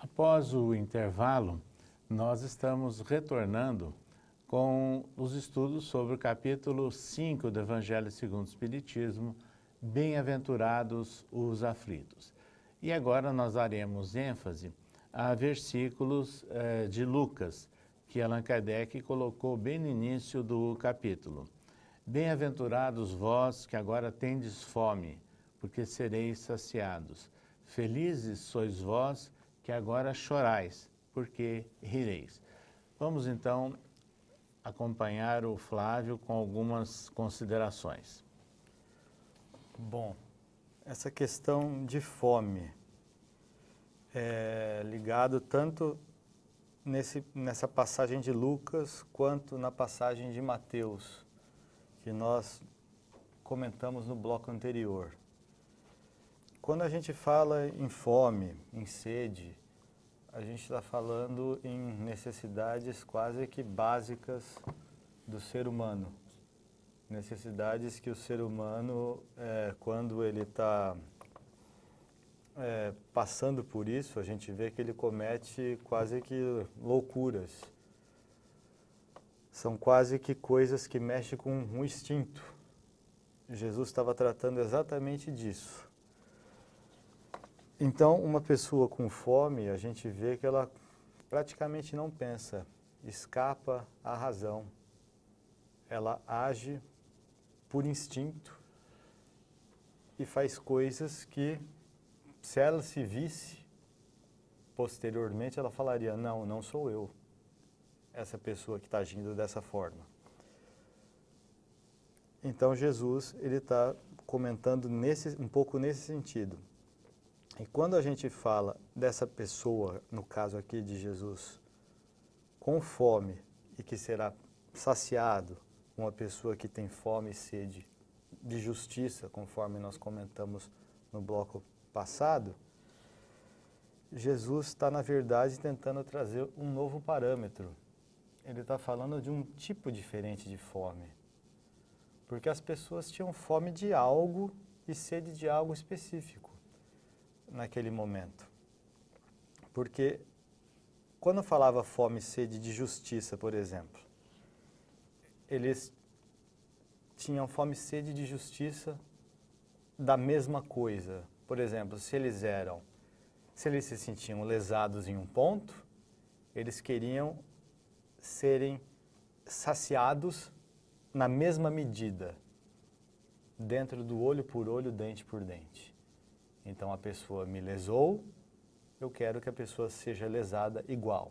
Após o intervalo, nós estamos retornando com os estudos sobre o capítulo 5 do Evangelho segundo o Espiritismo, Bem-aventurados os aflitos. E agora nós daremos ênfase a versículos de Lucas, que Allan Kardec colocou bem no início do capítulo. Bem-aventurados vós que agora tendes fome, porque sereis saciados. Felizes sois vós que agora chorais, porque rireis. Vamos então acompanhar o Flávio com algumas considerações. Bom, essa questão de fome é ligado tanto nessa passagem de Lucas quanto na passagem de Mateus, que nós comentamos no bloco anterior. Quando a gente fala em fome, em sede, a gente está falando em necessidades quase que básicas do ser humano. Necessidades que o ser humano, quando ele está passando por isso, a gente vê que ele comete quase que loucuras. São quase que coisas que mexem com o instinto. Jesus estava tratando exatamente disso. Então, uma pessoa com fome, a gente vê que ela praticamente não pensa, escapa à razão. Ela age por instinto e faz coisas que, se ela se visse posteriormente, ela falaria, não sou eu, essa pessoa que está agindo dessa forma. Então, Jesus, ele está comentando um pouco nesse sentido. E quando a gente fala dessa pessoa, no caso aqui de Jesus, com fome e que será saciado, uma pessoa que tem fome e sede de justiça, conforme nós comentamos no bloco passado, Jesus está, na verdade, tentando trazer um novo parâmetro. Ele está falando de um tipo diferente de fome. Porque as pessoas tinham fome de algo e sede de algo específico naquele momento. Porque quando falava fome e sede de justiça, por exemplo, eles tinham fome e sede de justiça da mesma coisa. Por exemplo, se eles se sentiam lesados em um ponto, eles queriam serem saciados na mesma medida, dentro do olho por olho, dente por dente. Então, a pessoa me lesou, eu quero que a pessoa seja lesada igual,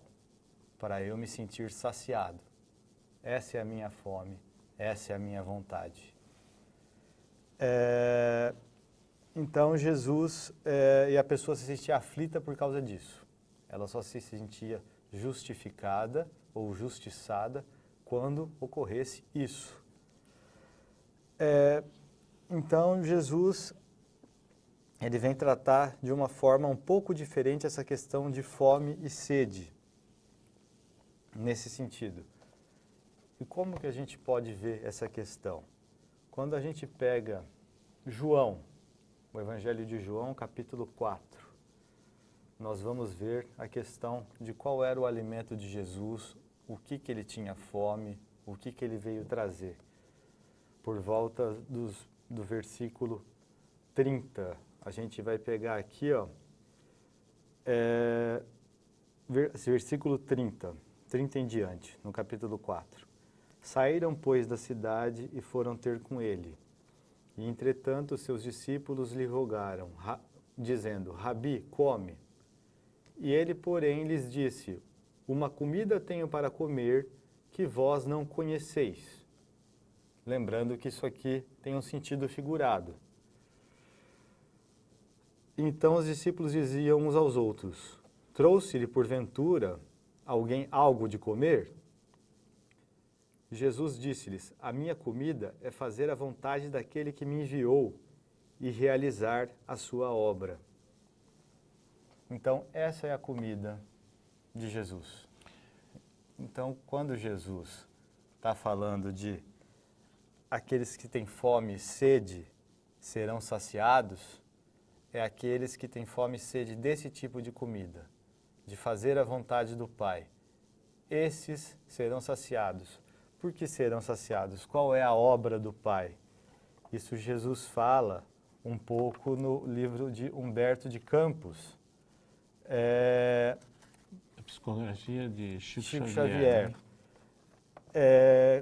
para eu me sentir saciado. Essa é a minha fome, essa é a minha vontade. Então, Jesus, e a pessoa se sentia aflita por causa disso. Ela só se sentia justificada ou justiçada quando ocorresse isso. Então, Jesus, ele vem tratar de uma forma um pouco diferente essa questão de fome e sede, nesse sentido. E como que a gente pode ver essa questão? Quando a gente pega João, o Evangelho de João, capítulo 4, nós vamos ver a questão de qual era o alimento de Jesus, o que ele tinha fome, o que ele veio trazer. Por volta do versículo 30, a gente vai pegar aqui, versículo 30 em diante, no capítulo 4. Saíram, pois, da cidade e foram ter com ele. E, entretanto, seus discípulos lhe rogaram, dizendo, Rabi, come. E ele, porém, lhes disse, uma comida tenho para comer que vós não conheceis. Lembrando que isso aqui tem um sentido figurado. Então os discípulos diziam uns aos outros, trouxe-lhe porventura alguém algo de comer? Jesus disse-lhes, a minha comida é fazer a vontade daquele que me enviou e realizar a sua obra. Então, essa é a comida de Jesus. Então, quando Jesus está falando de aqueles que têm fome e sede serão saciados, é aqueles que têm fome e sede desse tipo de comida, de fazer a vontade do Pai, esses serão saciados. Por que serão saciados? Qual é a obra do Pai? Isso Jesus fala um pouco no livro de Humberto de Campos. A psicografia de Chico Xavier. Né?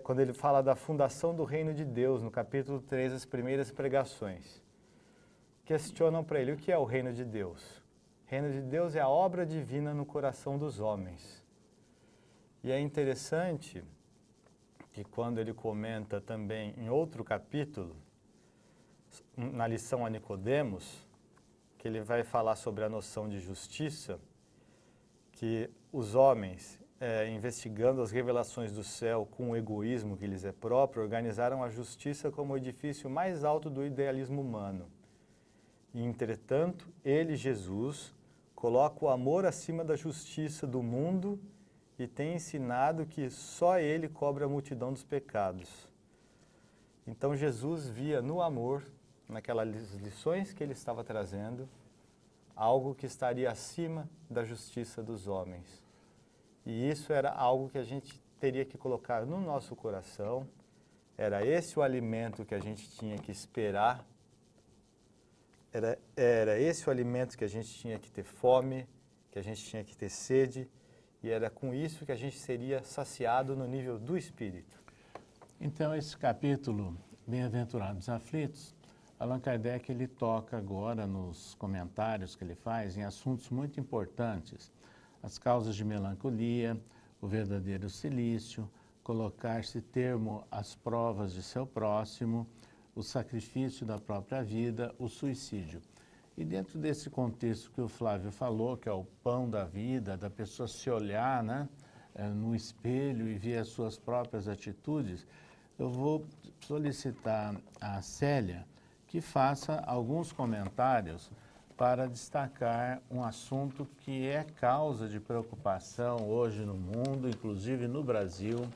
Quando ele fala da fundação do reino de Deus, no capítulo 3, as primeiras pregações. Questionam para ele o que é o reino de Deus. O reino de Deus é a obra divina no coração dos homens. E é interessante que quando ele comenta também em outro capítulo, na lição a Nicodemos, que ele vai falar sobre a noção de justiça, que os homens, investigando as revelações do céu com o egoísmo que lhes é próprio, organizaram a justiça como o edifício mais alto do idealismo humano. E, entretanto, ele, Jesus, coloca o amor acima da justiça do mundo e tem ensinado que só ele cobre a multidão dos pecados. Então, Jesus via no amor, naquelas lições que ele estava trazendo, algo que estaria acima da justiça dos homens. E isso era algo que a gente teria que colocar no nosso coração, era esse o alimento que a gente tinha que esperar, era esse o alimento que a gente tinha que ter fome, que a gente tinha que ter sede, e era com isso que a gente seria saciado no nível do Espírito. Então, esse capítulo, Bem-aventurados aflitos, Allan Kardec ele toca agora nos comentários que ele faz em assuntos muito importantes. As causas de melancolia, o verdadeiro silício, colocar-se termo às provas de seu próximo, o sacrifício da própria vida, o suicídio. E dentro desse contexto que o Flávio falou, que é o pão da vida, da pessoa se olhar, né, no espelho e ver as suas próprias atitudes, eu vou solicitar à Célia que faça alguns comentários para destacar um assunto que é causa de preocupação hoje no mundo, inclusive no Brasil,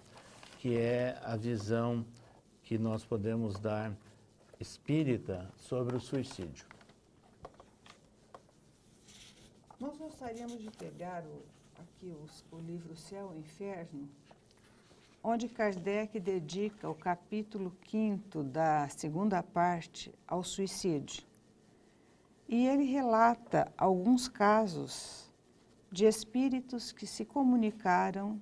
que é a visão que nós podemos dar espírita sobre o suicídio. Nós gostaríamos de pegar aqui o livro Céu e Inferno, onde Kardec dedica o capítulo 5º da segunda parte ao suicídio. E ele relata alguns casos de espíritos que se comunicaram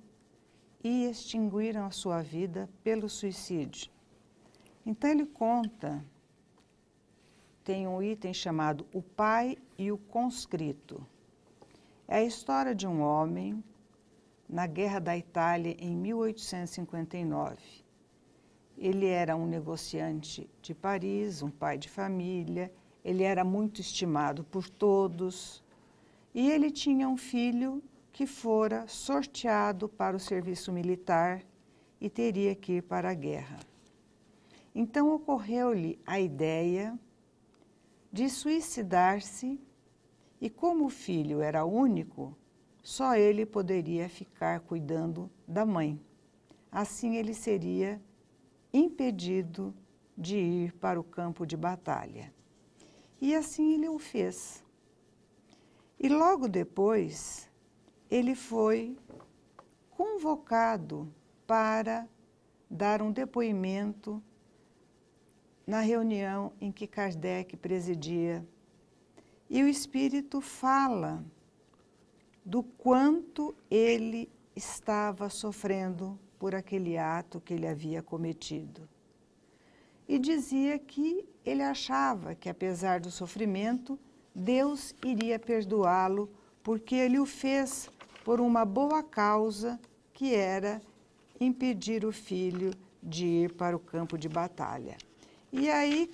e extinguiram a sua vida pelo suicídio. Então ele conta, tem um item chamado O Pai e o Conscrito. É a história de um homem na Guerra da Itália em 1859. Ele era um negociante de Paris, um pai de família, ele era muito estimado por todos e ele tinha um filho que fora sorteado para o serviço militar e teria que ir para a guerra. Então ocorreu-lhe a ideia de suicidar-se e como o filho era único, só ele poderia ficar cuidando da mãe. Assim ele seria impedido de ir para o campo de batalha. E assim ele o fez. E logo depois, ele foi convocado para dar um depoimento na reunião em que Kardec presidia. E o espírito fala do quanto ele estava sofrendo por aquele ato que ele havia cometido. E dizia que ele achava que, apesar do sofrimento, Deus iria perdoá-lo, porque ele o fez por uma boa causa, que era impedir o filho de ir para o campo de batalha. E aí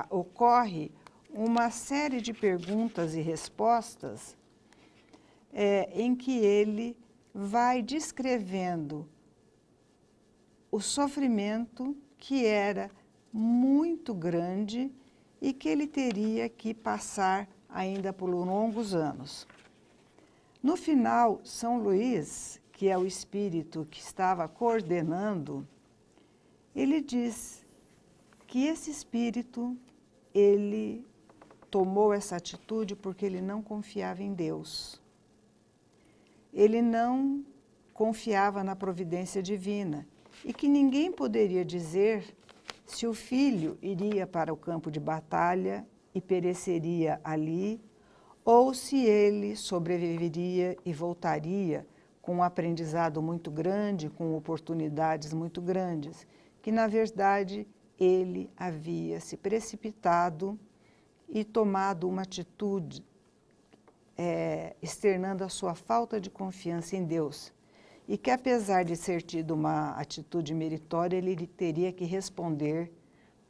ocorre uma série de perguntas e respostas em que ele vai descrevendo o sofrimento que era muito grande e que ele teria que passar ainda por longos anos. No final, São Luís, que é o espírito que estava coordenando, ele diz que esse espírito, ele tomou essa atitude porque ele não confiava em Deus. Ele não confiava na providência divina e que ninguém poderia dizer se o filho iria para o campo de batalha e pereceria ali, ou se ele sobreviveria e voltaria com um aprendizado muito grande, com oportunidades muito grandes, que na verdade ele havia se precipitado e tomado uma atitude externando a sua falta de confiança em Deus. E que apesar de ser tido uma atitude meritória, ele teria que responder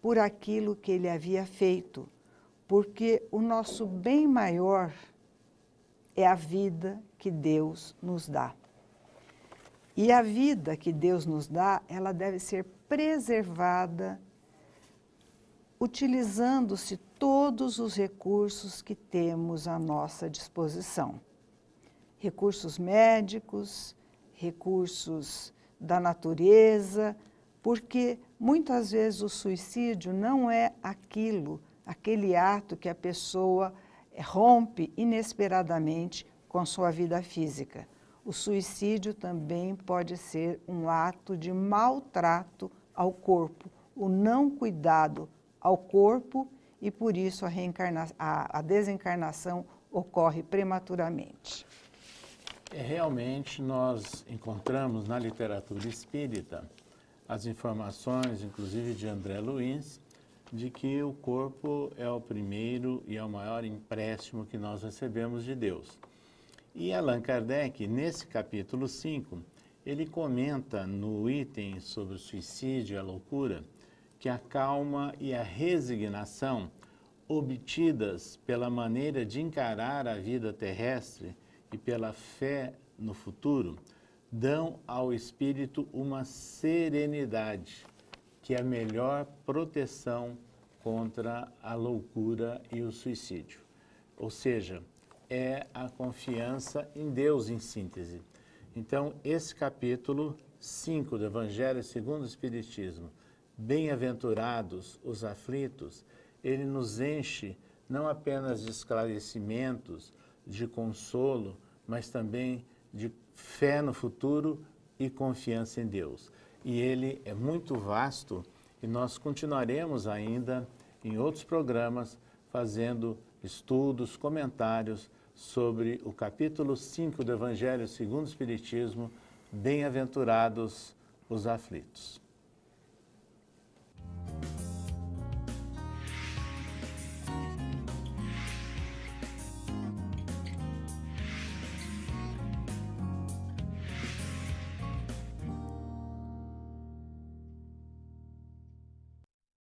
por aquilo que ele havia feito, porque o nosso bem maior é a vida que Deus nos dá. E a vida que Deus nos dá, ela deve ser preservada, utilizando-se todos os recursos que temos à nossa disposição. Recursos médicos, recursos da natureza, porque muitas vezes o suicídio não é aquele ato que a pessoa rompe inesperadamente com sua vida física. O suicídio também pode ser um ato de maltrato ao corpo, o não cuidado ao corpo e por isso a desencarnação ocorre prematuramente. Realmente nós encontramos na literatura espírita as informações, inclusive de André Luiz, de que o corpo é o primeiro e é o maior empréstimo que nós recebemos de Deus. E Allan Kardec, nesse capítulo 5, ele comenta no item sobre o suicídio e a loucura que a calma e a resignação obtidas pela maneira de encarar a vida terrestre e pela fé no futuro dão ao espírito uma serenidade, que é a melhor proteção contra a loucura e o suicídio. Ou seja, é a confiança em Deus em síntese. Então, esse capítulo 5 do Evangelho segundo o Espiritismo, bem-aventurados os aflitos, ele nos enche não apenas de esclarecimentos, de consolo, mas também de fé no futuro e confiança em Deus. E ele é muito vasto e nós continuaremos ainda em outros programas fazendo estudos, comentários sobre o capítulo 5 do Evangelho segundo o Espiritismo, bem-aventurados os aflitos.